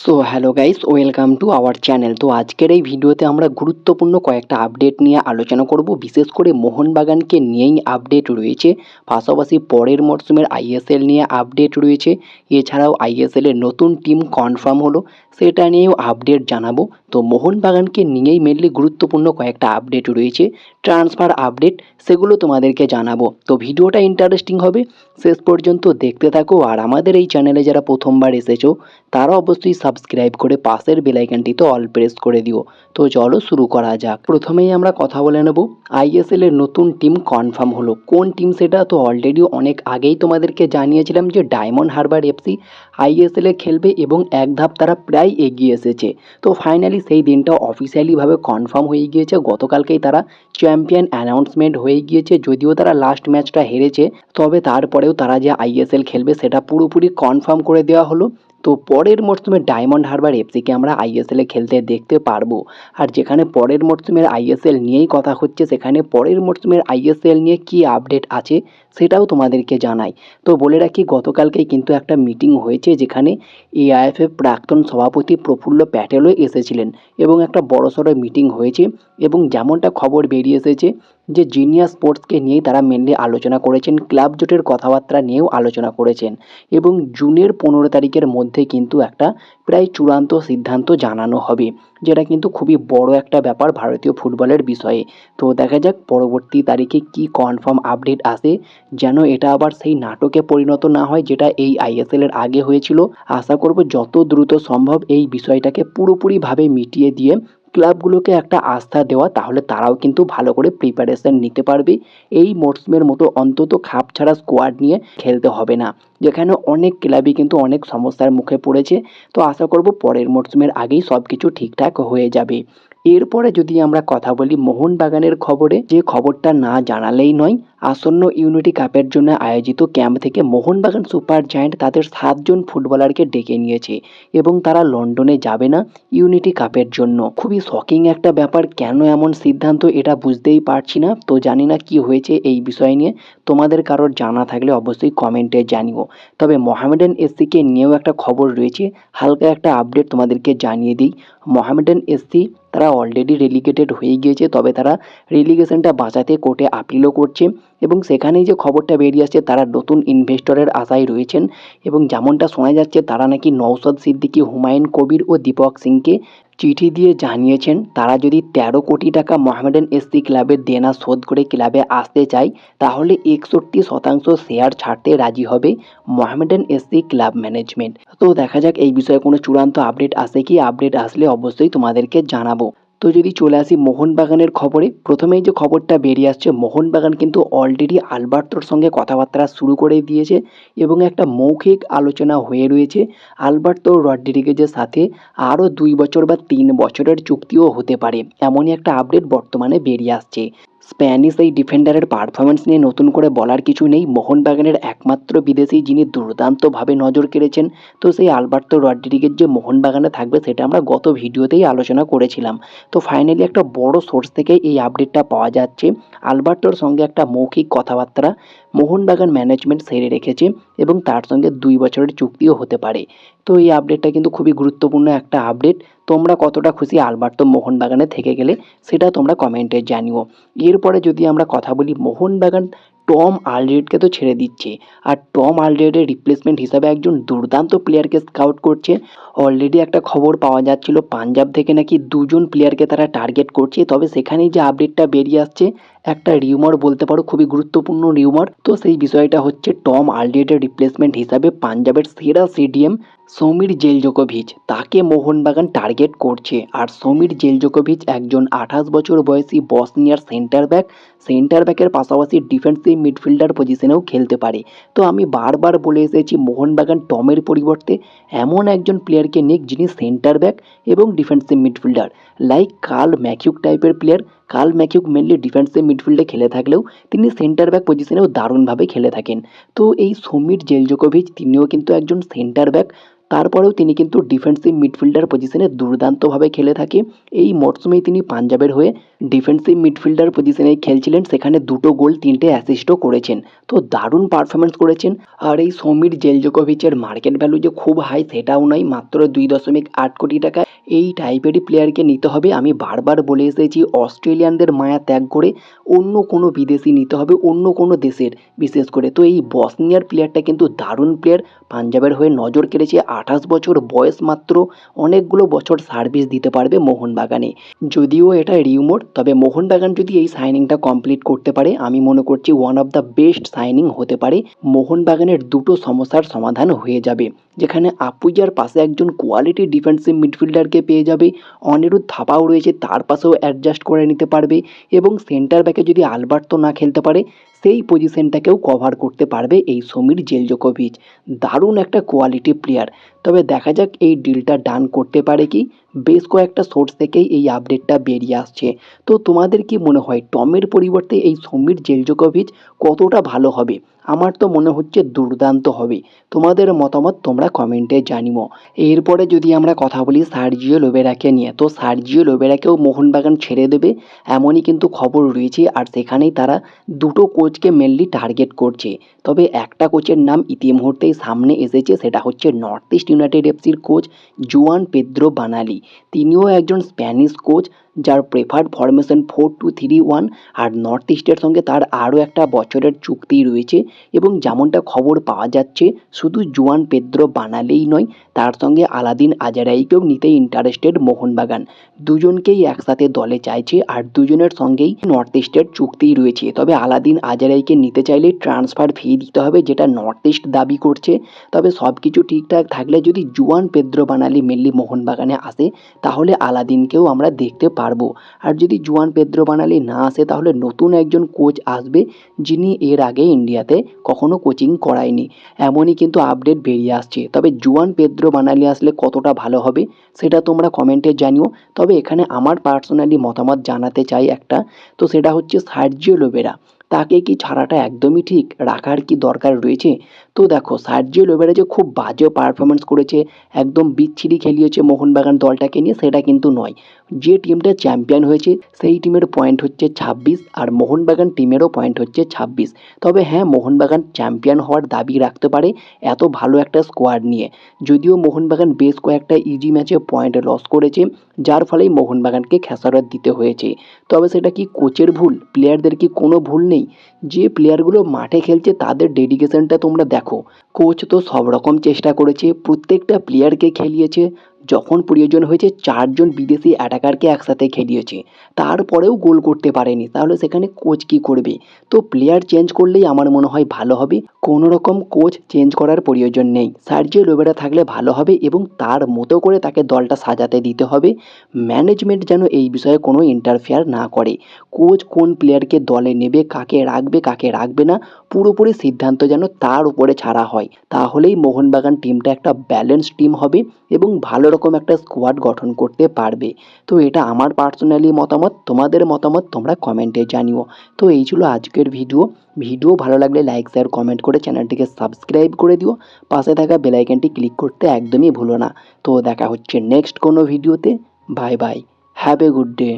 So hello guys, welcome to our channel. তো আজকের এই ভিডিওতে আমরা গুরুত্বপূর্ণ কয়েকটা আপডেট নিয়ে আলোচনা করব। বিশেষ করে মোহনবাগানকে নিয়েই আপডেট রয়েছে, পাশাপাশি পরের মরশুমের আইএসএল নিয়ে আপডেট রয়েছে। এছাড়াও আইএসএল এর নতুন টিম কনফার্ম হলো, সেটা নিয়েও আপডেট জানাবো। তো মোহনবাগানকে নিয়েই মেনলি গুরুত্বপূর্ণ কয়েকটা আপডেট রয়েছে, ট্রান্সফার আপডেট, সেগুলো তোমাদেরকে জানাবো। তো ভিডিওটা ইন্টারেস্টিং হবে, শেষ পর্যন্ত দেখতে থাকো। আর আমাদের এই চ্যানেলে যারা প্রথমবার এসেছো তারা অবশ্যই সাবস্ক্রাইব করে পাশের বেল আইকনটিতে অল প্রেস করে দিও। তো চলো শুরু করা যাক। প্রথমেই আমরা কথা বলে নেব, আইএসএল এর নতুন টিম কনফার্ম হলো। কোন টিম সেটা তো অলরেডি অনেক আগেই তোমাদেরকে জানিয়েছিলাম যে ডায়মন্ড হারবার এফসি আইএসএল এ খেলবে এবং এক ধাপ তারা প্রায় এগিয়ে এসেছে। তো ফাইনালি সেই দিনটা অফিসিয়ালিভাবে কনফার্ম হয়ে গিয়েছে। গতকালকেই তারা চ্যাম্পিয়ন অ্যানাউন্সমেন্ট হয়ে গিয়েছে। যদিও তারা লাস্ট ম্যাচটা হেরেছে, তবে তারপরেও তারা যে আইএসএল খেলবে সেটা পুরোপুরি কনফার্ম করে দেওয়া হলো। তো পরের মরশুমে ডায়মন্ড হারবার এফসিকে আমরা আইএসএলে খেলতে দেখতে পারবো। আর যেখানে পরের মরশুমের আইএসএল নিয়েই কথা হচ্ছে, সেখানে পরের মরশুমের আইএসএল নিয়ে কি আপডেট আছে সেটাও তোমাদেরকে জানাই। তো বলে রাখি, গতকালকেই কিন্তু একটা মিটিং হয়েছে যেখানে এআইএফএ প্রাক্তন সভাপতি প্রফুল্ল প্যাটেলও এসেছিলেন এবং একটা বড়সড় মিটিং হয়েছে। এবং যেমনটা খবর বেরিয়ে এসেছে যে জিনিয়াস স্পোর্টসকে নিয়েই তারা মেনলি আলোচনা করেছেন, ক্লাব জোটের কথাবার্তা নিয়েও আলোচনা করেছেন এবং জুনের 15 তারিখের মধ্যে কিন্তু একটা প্রায় চূড়ান্ত সিদ্ধান্ত জানানো হবে, যেটা কিন্তু খুবই বড় একটা ব্যাপার ভারতীয় ফুটবলের বিষয়ে। তো দেখা যাক পরবর্তী তারিখে কি কনফার্ম আপডেট আসে, যেন এটা আবার সেই নাটকে পরিণত না হয় যেটা এই আইএসএল এর আগে হয়েছিল। আশা করব যত দ্রুত সম্ভব এই বিষয়টাকে পুরোপুরিভাবে মিটিয়ে দিয়ে ক্লাবগুলোকে একটা আস্থা দেওয়া, তাহলে তারাও কিন্তু ভালো করে প্রিপারেশন নিতে পারবে। এই মরশুমের মতো অন্তত খাপ ছাড়া স্কোয়াড নিয়ে খেলতে হবে না, যেখানে অনেক ক্লাবই কিন্তু অনেক সমস্যার মুখে পড়েছে। তো আশা করব পরের মরশুমের আগেই সব কিছু ঠিকঠাক হয়ে যাবে। এরপরে যদি আমরা কথা বলি মোহনবাগানের খবরে, যে খবরটা না জানালেই নয়, আসন্ন ইউনিটি কাপের জন্য আয়োজিত ক্যাম্প থেকে মোহনবাগান সুপার জায়ান্ট তাদের 7 জন ফুটবলারকে ডেকে নিয়েছে এবং তারা লন্ডনে যাবে না ইউনিটি কাপের জন্য। খুবই শকিং একটা ব্যাপার, কেন এমন সিদ্ধান্ত এটা বুঝতেই পারছি না। তো জানি না কি হয়েছে এই বিষয় নিয়ে, তোমাদের কারোর জানা থাকলে অবশ্যই কমেন্টে জানিও। তবে মোহামেডান এসসিকে নিয়েও একটা খবর রয়েছে, হালকা একটা আপডেট তোমাদেরকে জানিয়ে দিই। মোহামেডান এসসি তারা অলরেডি রেলিগেটেড হয়ে গিয়েছে, তবে তারা রেলিগেশনটা বাঁচাতে কোর্টে আপিলও করছে এবং সেখানেই যে খবরটা বেরিয়ে আসছে তারা নতুন ইনভেস্টরের আশায় রয়েছেন। এবং যেমনটা শোনা যাচ্ছে তারা নাকি নওশাদ সিদ্দিকী, হুমায়ুন কবির ও দীপক সিংকে চিঠি দিয়ে জানিয়েছেন তারা যদি 13 কোটি টাকা মোহামেডান এসসি ক্লাবের দেনা শোধ করে ক্লাবে আসতে চায়, তাহলে 61% শেয়ার ছাড়তে রাজি হবে মোহামেডান এসসি ক্লাব ম্যানেজমেন্ট। তো দেখা যাক এই বিষয়ে কোনো চূড়ান্ত আপডেট আসে কি, আপডেট আসলে অবশ্যই তোমাদেরকে জানাবো। তো যদি চলে আসি মোহনবাগানের খবরে, প্রথমেই যে খবরটা বেরিয়ে আসছে, মোহনবাগান কিন্তু অলরেডি আলবার্তোর সঙ্গে কথাবার্তা শুরু করে দিয়েছে এবং একটা মৌখিক আলোচনা হয়ে রয়েছে। আলবার্তো রড্রিগেজের সাথে আরও 2 বছর বা 3 বছরের চুক্তিও হতে পারে, এমনই একটা আপডেট বর্তমানে বেরিয়ে আসছে। স্প্যানিশ এই ডিফেন্ডারের পারফরমেন্স নিয়ে নতুন করে বলার কিছু নেই। মোহনবাগানের একমাত্র বিদেশি যিনি দুর্দান্তভাবে নজর কেড়েছেন, তো সেই আলবার্তো রড্রিগেজ যে মোহনবাগানে থাকবে সেটা আমরা গত ভিডিওতেই আলোচনা করেছিলাম। তো ফাইনালি একটা বড় সোর্স থেকে এই আপডেটটা পাওয়া যাচ্ছে, আলবার্টোর সঙ্গে একটা মৌখিক কথাবার্তা মোহনবাগান ম্যানেজমেন্ট সেরে রেখেছে এবং তার সঙ্গে 2 বছরের চুক্তিও হতে পারে। তো এই আপডেটটা কিন্তু খুবই গুরুত্বপূর্ণ একটা আপডেট। তোমরা কতটা খুশি আলবার্তো মোহনবাগানে থেকে গেলে সেটা তোমরা কমেন্টে জানিও। এরপরে যদি আমরা কথা বলি, মোহনবাগান টম আলরেডকে তো ছেড়ে দিচ্ছে, আর টম আলরেডের রিপ্লেসমেন্ট হিসাবে একজন দুর্দান্ত প্লেয়ারকে স্কাউট করছে। অলরেডি একটা খবর পাওয়া যাচ্ছিল পাঞ্জাব থেকে নাকি 2 জন প্লেয়ারকে তারা টার্গেট করছে, তবে সেখানেই যে আপডেটটা বেরিয়ে আসছে, একটা রিউমার বলতে পারো, খুবই গুরুত্বপূর্ণ রিউমার। তো সেই বিষয়টা হচ্ছে টম আলরেডের রিপ্লেসমেন্ট হিসাবে পাঞ্জাবের সেরা সিডিএম সমীর জেলজোকোভিচ, তাকে মোহনবাগান টার্গেট করছে। আর সমীর জেলজোকোভিচ একজন 28 বছর বয়সী বসনিয়ার সেন্টার ব্যাকের পাশাপাশি ডিফেন্সিভ মিডফিল্ডার পজিশনেও খেলতে পারে। তো আমি বারবার বলে এসেছি মোহনবাগান টমের পরিবর্তে এমন একজন প্লেয়ারকে নিক যিনি সেন্টার ব্যাক এবং ডিফেন্সিভ মিডফিল্ডার, লাইক কার্ল ম্যাকিউক টাইপের প্লেয়ার। কার্ল ম্যাকিউক মেনলি ডিফেন্সিভ মিডফিল্ডে খেলে থাকলেও তিনি সেন্টার ব্যাক পজিশনেও দারুণভাবে খেলে থাকেন। তো এই সমীর জেলজোকোভিচ তিনিও কিন্তু একজন সেন্টার ব্যাক, তারপরেও তিনি কিন্তু ডিফেন্সিভ মিডফিল্ডার পজিশনে দুর্দান্তভাবে খেলে থাকে। এই মরশুমেই তিনি পাঞ্জাবের হয়ে ডিফেন্সিভ মিডফিল্ডার পজিশনে খেলছিলেন, সেখানে 2টো গোল 3টে অ্যাসিস্টও করেছেন। তো দারুণ পারফরমেন্স করেছেন। আর এই সমীর জেলজোকোভিচের মার্কেট ভ্যালু যে খুব হাই সেটাও নয়, মাত্র 2.8 কোটি টাকা। এই টাইপেরই প্লেয়ারকে নিতে হবে। আমি বারবার বলে এসেছি, অস্ট্রেলিয়ানদের মায়া ত্যাগ করে অন্য কোনো বিদেশি নিতে হবে, অন্য কোনো দেশের বিশেষ করে। তো এই বসনিয়ার প্লেয়ারটা কিন্তু দারুণ প্লেয়ার, পাঞ্জাবের হয়ে নজর কেড়েছে। 28 বছর বয়স মাত্র, অনেকগুলো বছর সার্ভিস দিতে পারবে মোহনবাগানে। যদিও এটা রিউমোর, তবে মোহনবাগান যদি এই সাইনিংটা কমপ্লিট করতে পারে, আমি মনে করছি one of the best signing হতে পারে। মোহনবাগানের দুটো সমস্যার সমাধান হয়ে যাবে, যেখানে আপুজার পাশে একজন কোয়ালিটি ডিফেন্সিভ মিডফিল্ডারকে পেয়ে যাবে, অনিরুদ্ধ থাপাও রয়েছে, তার পাশেও অ্যাডজাস্ট করে নিতে পারবে, এবং সেন্টার ব্যাকে যদি আলবার্তো না খেলতে পারে, সেই পজিশনটাকেও কভার করতে পারবে এই সমীর জেলজোকোভিচ। দারুণ একটা কোয়ালিটি প্লেয়ার। তবে দেখা যাক এই ডিলটা ডান করতে পারে কি। বেশ কয়েকটা সোর্স থেকেই এই আপডেটটা বেরিয়ে আসছে। তো তোমাদের কি মনে হয় টমের পরিবর্তে এই সমীর জেলজোকোভিচ কতটা ভালো হবে? আমার তো মনে হচ্ছে দুর্দান্ত হবে। তোমাদের মতামত তোমরা কমেন্টে জানিও। এরপরে যদি আমরা কথা বলি সার্জিও লোবেরাকে নিয়ে, তো সার্জিও লোবেরাকেও মোহনবাগান ছেড়ে দেবে এমনই কিন্তু খবর রয়েছে। আর সেখানেই তারা দুটো কোচকে মেনলি টার্গেট করছে। তবে একটা কোচের নাম ইতিমুহূর্তেই সামনে এসেছে, সেটা হচ্ছে নর্থ ইস্ট ইউনাইটেড এফসির কোচ জুয়ান পেদ্রো বানালি। তিনিও একজন স্প্যানিশ কোচ, যার প্রেফার্ড ফরমেশন 4-2-3-1। আর নর্থ ইস্টের সঙ্গে তার আরও একটা বছরের চুক্তি রয়েছে। এবং যেমনটা খবর পাওয়া যাচ্ছে, শুধু জুয়ান পেদ্রো বানালেই নয়, তার সঙ্গে আলাদিন আজারাইকেও নিতে ইন্টারেস্টেড মোহনবাগান। দুজনকেই একসাথে দলে চাইছে, আর দুজনের সঙ্গেই নর্থ ইস্টের চুক্তি রয়েছে। তবে আলাদিন আজারাইকে নিতে চাইলে ট্রান্সফার ফি দিতে হবে, যেটা নর্থ ইস্ট দাবি করছে। তবে সব কিছু ঠিকঠাক থাকলে যদি জুয়ান পেদ্রো বানালি মেনলি মোহনবাগানে আসে, তাহলে আলাদিনকেও আমরা দেখতে পারবো। আর যদি জুয়ান পেদ্রো বানালি না আসে, তাহলে নতুন একজন কোচ আসবে, যিনি এর আগে ইন্ডিয়াতে কখনো কোচিং করায়নি। এমনই কিন্তু আপডেট বেরিয়ে আসছে। তবে জুয়ান পেদ্রো বানালি আসলে কতটা ভালো হবে সেটা তোমরা কমেন্টে জানিও। তবে এখানে আমার পার্সোনালি মতামত জানাতে চাই একটা, তো সেটা হচ্ছে সার্জিও লোবেরা, তাকে কি ছাড়াটা একদমই ঠিক, রাখার কি দরকার রয়েছে? তো দেখো, সার্জিও লোবেরা যে খুব বাজে পারফরমেন্স করেছে, একদম বিচ্ছিরি খেলিয়েছে মোহনবাগান দলটাকে নিয়ে, সেটা কিন্তু নয়। যে টিমটা চ্যাম্পিয়ন হয়েছে সেই টিমের পয়েন্ট হচ্ছে 26, আর মোহনবাগান টিমেরও পয়েন্ট হচ্ছে 26। তবে হ্যাঁ, মোহনবাগান চ্যাম্পিয়ন হওয়ার দাবি রাখতে পারে এত ভালো একটা স্কোয়াড নিয়ে। যদিও মোহনবাগান বেশ কয়েকটা ইজি ম্যাচে পয়েন্ট লস করেছে, যার ফলেই মোহনবাগানকে খেসারত দিতে হয়েছে। তবে সেটা কি কোচের ভুল? প্লেয়ারদের কি কোনো ভুল নেই? যে প্লেয়ারগুলো মাঠে খেলছে তাদের ডেডিকেশনটা তোমরা দেখো। কোচ তো সব রকম চেষ্টা করেছে, প্রত্যেকটা প্লেয়ারকে খেলিয়েছে। যখন প্রয়োজন হয়েছে 4জন বিদেশি অ্যাটাকারকে একসাথে খেলিয়েছে, তারপরেও গোল করতে পারেনি, তাহলে সেখানে কোচ কি করবে? তো প্লেয়ার চেঞ্জ করলেই আমার মনে হয় ভালো হবে। কোনো রকম কোচ চেঞ্জ করার প্রয়োজন নেই। সার্জিও লোবেরা থাকলে ভালো হবে, এবং তার মতো করে তাকে দলটা সাজাতে দিতে হবে। ম্যানেজমেন্ট যেন এই বিষয়ে কোনো ইন্টারফেয়ার না করে। কোচ কোন প্লেয়ারকে দলে নেবে, কাকে রাখবে কাকে রাখবে না, পুরোপুরি সিদ্ধান্ত যেন তার উপরে ছাড়া হয়। তাহলেই মোহনবাগান টিমটা একটা ব্যালেন্স টিম হবে, এবং ভালো রকম একটা স্কোয়াড গঠন করতে পারবে। তো এটা আমার পার্সোনালি মতামত। তোমাদের মতামত তোমরা কমেন্টে জানিও। তো এই ছিল আজকের ভিডিও ভালো লাগলে লাইক শেয়ার কমেন্ট করে চ্যানেলটিকে সাবস্ক্রাইব করে দিও। পাশে থাকা বেল আইকনটি ক্লিক করতে একদমই ভুলো না। তো দেখা হচ্ছে নেক্সট কোনো ভিডিওতে। Bye bye, have a good day.